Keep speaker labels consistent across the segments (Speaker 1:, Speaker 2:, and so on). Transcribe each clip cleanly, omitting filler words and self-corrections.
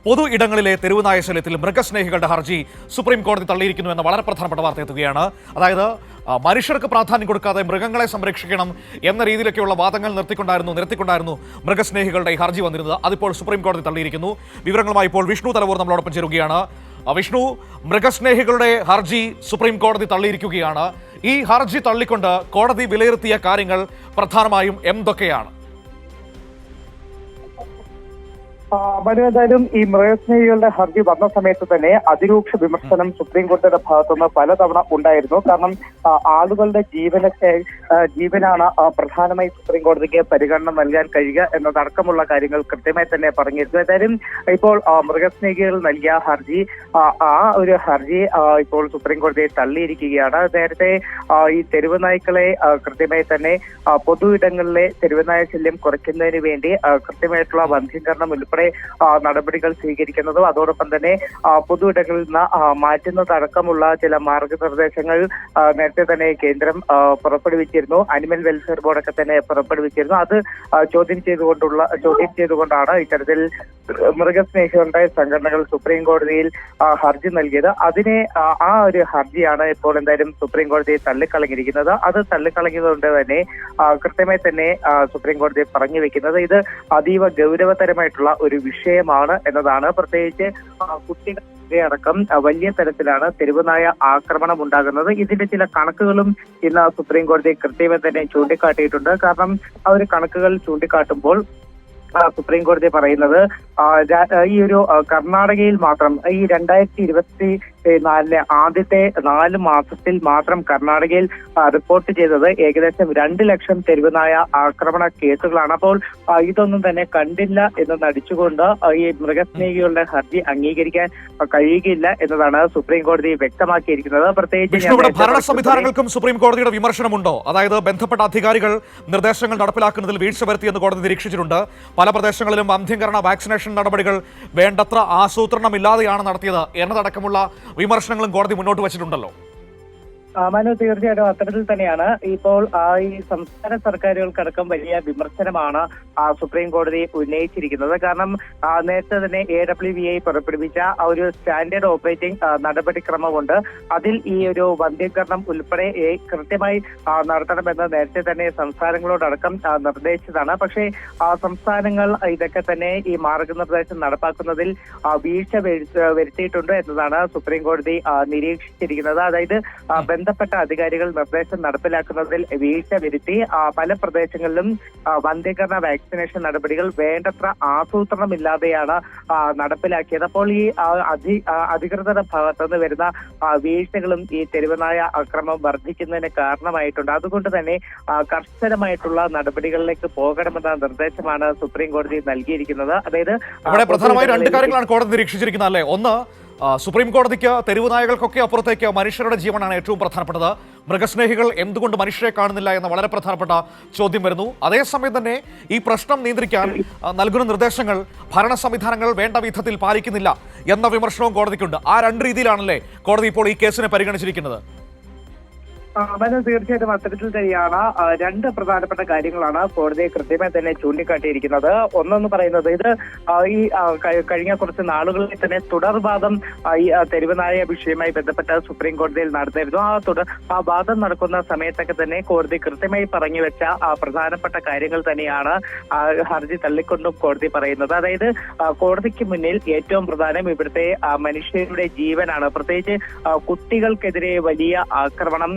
Speaker 1: പൊതു ഇടങ്ങളിലെ തെരുവുനായ ശല്യത്തിൽ മൃഗസ്നേഹികളുടെ ഹർജി സുപ്രീം കോടതി തള്ളിയിരിക്കുന്നു എന്ന വളരെ പ്രധാനപ്പെട്ട വാർത്ത എത്തുകയാണ്. അതായത് മനുഷ്യർക്ക് പ്രാധാന്യം കൊടുക്കാതെ മൃഗങ്ങളെ സംരക്ഷിക്കണം എന്ന രീതിയിലൊക്കെയുള്ള വാദങ്ങൾ നിരത്തിക്കൊണ്ടായിരുന്നു മൃഗസ്നേഹികളുടെ ഈ ഹർജി വന്നിരുന്നത്. അതിപ്പോൾ സുപ്രീം കോടതി തള്ളിയിരിക്കുന്നു. വിവരങ്ങളുമായി ഇപ്പോൾ വിഷ്ണു തലവൂർ നമ്മളോടൊപ്പം ചേരുകയാണ്. വിഷ്ണു, മൃഗസ്നേഹികളുടെ ഹർജി സുപ്രീം കോടതി തള്ളിയിരിക്കുകയാണ്. ഈ ഹർജി തള്ളിക്കൊണ്ട് കോടതി വിലയിരുത്തിയ കാര്യങ്ങൾ പ്രധാനമായും എന്തൊക്കെയാണ്?
Speaker 2: ഏതായാലും ഈ മൃഗസ്നേഹികളുടെ ഹർജി വന്ന സമയത്ത് തന്നെ അതിരൂക്ഷ വിമർശനം സുപ്രീം കോടതിയുടെ ഭാഗത്തുനിന്ന് പലതവണ ഉണ്ടായിരുന്നു. കാരണം ആളുകളുടെ ജീവനാണ് പ്രധാനമായി സുപ്രീം കോടതിക്ക് പരിഗണന നൽകാൻ കഴിയുക എന്നതടക്കമുള്ള കാര്യങ്ങൾ കൃത്യമായി തന്നെ പറഞ്ഞിരുന്നു. ഏതായാലും ഇപ്പോൾ മൃഗസ്നേഹികൾ നൽകിയ ഹർജി ആ ഒരു ഹർജി ഇപ്പോൾ സുപ്രീം കോടതിയെ തള്ളിയിരിക്കുകയാണ്. നേരത്തെ ഈ തെരുവ് നായ്ക്കളെ കൃത്യമായി തന്നെ പൊതു ഇടങ്ങളിലെ തെരുവുനായ ശല്യം കുറയ്ക്കുന്നതിന് വേണ്ടി കൃത്യമായിട്ടുള്ള വന്ധ്യീകരണം ഉൾപ്പെടെ നടപടികൾ സ്വീകരിക്കുന്നതും അതോടൊപ്പം തന്നെ പൊതു ഇടങ്ങളിൽ നിന്ന് മാറ്റുന്നതടക്കമുള്ള ചില മാർഗനിർദ്ദേശങ്ങൾ നേരത്തെ തന്നെ കേന്ദ്രം പുറപ്പെടുവിച്ചിരുന്നു. അനിമൽ വെൽഫെയർ ബോർഡൊക്കെ തന്നെ പുറപ്പെടുവിച്ചിരുന്നു. അത് ചോദ്യം ചെയ്തുകൊണ്ടാണ് ഇത്തരത്തിൽ മൃഗസ്നേഹികളുടെ സംഘടനകൾ സുപ്രീം കോടതിയിൽ ഹർജി നൽകിയത്. ആ ഒരു ഹർജിയാണ് ഇപ്പോൾ എന്തായാലും സുപ്രീം കോടതി തള്ളിക്കളഞ്ഞിരിക്കുന്നത്. അത് തള്ളിക്കളഞ്ഞതുകൊണ്ട് തന്നെ കൃത്യമായി തന്നെ സുപ്രീം കോടതി പറഞ്ഞു വെക്കുന്നത് ഇത് അതീവ ഗൗരവതരമായിട്ടുള്ള ഒരു വിഷയമാണ് എന്നതാണ്. പ്രത്യേകിച്ച് കുട്ടികളെ അടക്കം വലിയ തരത്തിലാണ് തെരുവുനായ ആക്രമണം ഉണ്ടാകുന്നത്. ഇതിന്റെ ചില കണക്കുകളും ഇന്ന് സുപ്രീം കോടതി കൃത്യമായി തന്നെ ചൂണ്ടിക്കാട്ടിയിട്ടുണ്ട്. കാരണം ആ ഒരു കണക്കുകൾ ചൂണ്ടിക്കാട്ടുമ്പോൾ സുപ്രീം കോടതി പറയുന്നത് ഈ ഒരു കർണാടകയിൽ മാത്രം ഈ 2024 ആദ്യത്തെ 4 മാസത്തിൽ മാത്രം കർണാടകയിൽ റിപ്പോർട്ട് ചെയ്തത് ഏകദേശം 2 ലക്ഷം തെരുവുനായ ആക്രമണ കേസുകളാണ്. അപ്പോൾ ഇതൊന്നും തന്നെ കണ്ടില്ല എന്ന് നടിച്ചുകൊണ്ട് ഈ മൃഗസ്നേഹികളുടെ ഹർജി അംഗീകരിക്കാൻ കഴിയുകയില്ല എന്നതാണ് സുപ്രീം കോടതി വ്യക്തമാക്കിയിരിക്കുന്നത്.
Speaker 1: പ്രത്യേകിച്ച് ഭരണ സംവിധാനങ്ങൾക്കും സുപ്രീം കോടതിയുടെ വിമർശനമുണ്ടോ? അതായത് ബന്ധപ്പെട്ട അധികാരികൾ നിർദ്ദേശങ്ങൾ നടപ്പിലാക്കുന്നതിൽ വീഴ്ച വരുത്തിയെന്ന് കോടതി നിരീക്ഷിച്ചിട്ടുണ്ട്. പല പ്രദേശങ്ങളിലും വന്ധ്യംകരണ വാക്സിനേഷൻ നടപടികൾ വേണ്ടത്ര ആസൂത്രണമില്ലാതെയാണ് നടത്തിയത് എന്നതടക്കമുള്ള വിമർശനങ്ങളും കോടതി മുന്നോട്ട് വച്ചിട്ടുണ്ടല്ലോ.
Speaker 2: മനു, തീർച്ചയായിട്ടും അത്തരത്തിൽ തന്നെയാണ്. ഇപ്പോൾ ഈ സംസ്ഥാന സർക്കാരുകൾക്കടക്കം വലിയ വിമർശനമാണ് സുപ്രീം കോടതി ഉന്നയിച്ചിരിക്കുന്നത്. കാരണം നേരത്തെ തന്നെ AWVA പുറപ്പെടുവിച്ച ഒരു സ്റ്റാൻഡേർഡ് ഓപ്പറേറ്റിംഗ് നടപടിക്രമമുണ്ട്. അതിൽ ഈ ഒരു വന്ധ്യീകരണം ഉൾപ്പെടെ കൃത്യമായി നടത്തണമെന്ന് നേരത്തെ തന്നെ സംസ്ഥാനങ്ങളോടടക്കം നിർദ്ദേശിച്ചതാണ്. പക്ഷേ സംസ്ഥാനങ്ങൾ ഇതൊക്കെ തന്നെ ഈ മാർഗനിർദ്ദേശം നടപ്പാക്കുന്നതിൽ വീഴ്ച വരുത്തിയിട്ടുണ്ട് എന്നതാണ് സുപ്രീം കോടതി നിരീക്ഷിച്ചിരിക്കുന്നത്. അതായത് ബന്ധപ്പെട്ട അധികാരികൾ നിർദ്ദേശം നടപ്പിലാക്കുന്നതിൽ വീഴ്ച വരുത്തി പല പ്രദേശങ്ങളിലും വന്ധ്യീകരണ വാക്സിനേഷൻ നടപടികൾ വേണ്ടത്ര ആസൂത്രണമില്ലാതെയാണ് നടപ്പിലാക്കിയത്. അപ്പോൾ ഈ അധികൃതരുടെ ഭാഗത്തുനിന്ന് വരുന്ന വീഴ്ചകളും ഈ തെരുവുനായ അക്രമം വർദ്ധിക്കുന്നതിന് കാരണമായിട്ടുണ്ട്. അതുകൊണ്ട് തന്നെ കർശനമായിട്ടുള്ള നടപടികളിലേക്ക് പോകണമെന്ന നിർദ്ദേശമാണ് സുപ്രീം കോടതി നൽകിയിരിക്കുന്നത്. അതായത്
Speaker 1: അവിടെ പ്രധാനമായി 2 കാര്യങ്ങളാണ് കോടതി നിരീക്ഷിച്ചിരിക്കുന്നത് അല്ലേ? ഒന്ന്, സുപ്രീം കോടതിക്ക് തെരുവുനായകൾക്കൊക്കെ അപ്പുറത്തേക്ക് മനുഷ്യരുടെ ജീവനാണ് ഏറ്റവും പ്രധാനപ്പെട്ടത്. മൃഗസ്നേഹികൾ എന്തുകൊണ്ട് മനുഷ്യരെ കാണുന്നില്ല എന്ന വളരെ പ്രധാനപ്പെട്ട ചോദ്യം വരുന്നു. അതേസമയം തന്നെ ഈ പ്രശ്നം നിയന്ത്രിക്കാൻ നൽകുന്ന നിർദ്ദേശങ്ങൾ ഭരണ സംവിധാനങ്ങൾ വേണ്ട വിധത്തിൽ പാലിക്കുന്നില്ല എന്ന വിമർശനവും കോടതിക്കുണ്ട്. ആ 2 രീതിയിലാണല്ലേ കോടതി ഇപ്പോൾ ഈ കേസിനെ പരിഗണിച്ചിരിക്കുന്നത്?
Speaker 2: തീർച്ചയായിട്ടും അത്തരത്തിൽ തന്നെയാണ്. 2 പ്രധാനപ്പെട്ട കാര്യങ്ങളാണ് കോടതി കൃത്യമായി തന്നെ ചൂണ്ടിക്കാട്ടിയിരിക്കുന്നത്. ഒന്നെന്ന് പറയുന്നത് ഇത് ഈ കഴിഞ്ഞ കുറച്ച് നാളുകളിൽ തന്നെ തുടർവാദം ഈ തെരുവുനായ വിഷയവുമായി ബന്ധപ്പെട്ട് സുപ്രീം കോടതിയിൽ നടന്നിരുന്നു. ആ വാദം നടക്കുന്ന സമയത്തൊക്കെ തന്നെ കോടതി കൃത്യമായി പറഞ്ഞു വെച്ച പ്രധാനപ്പെട്ട കാര്യങ്ങൾ തന്നെയാണ് ഹർജി തള്ളിക്കൊണ്ടും കോടതി പറയുന്നത്. അതായത് കോടതിക്ക് മുന്നിൽ ഏറ്റവും പ്രധാനം ഇവിടുത്തെ മനുഷ്യരുടെ ജീവനാണ്. പ്രത്യേകിച്ച് കുട്ടികൾക്കെതിരെ വലിയ ആക്രമണം,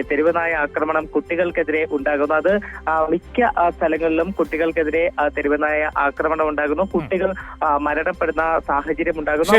Speaker 2: തെരുവുനായ ആക്രമണം കുട്ടികൾക്കെതിരെ ഉണ്ടാകുന്നു. അത് മിക്ക സ്ഥലങ്ങളിലും കുട്ടികൾക്കെതിരെ തെരുവുനായ ആക്രമണം ഉണ്ടാകുന്നു. കുട്ടികൾ മരണപ്പെടുന്ന സാഹചര്യം ഉണ്ടാകുന്നു.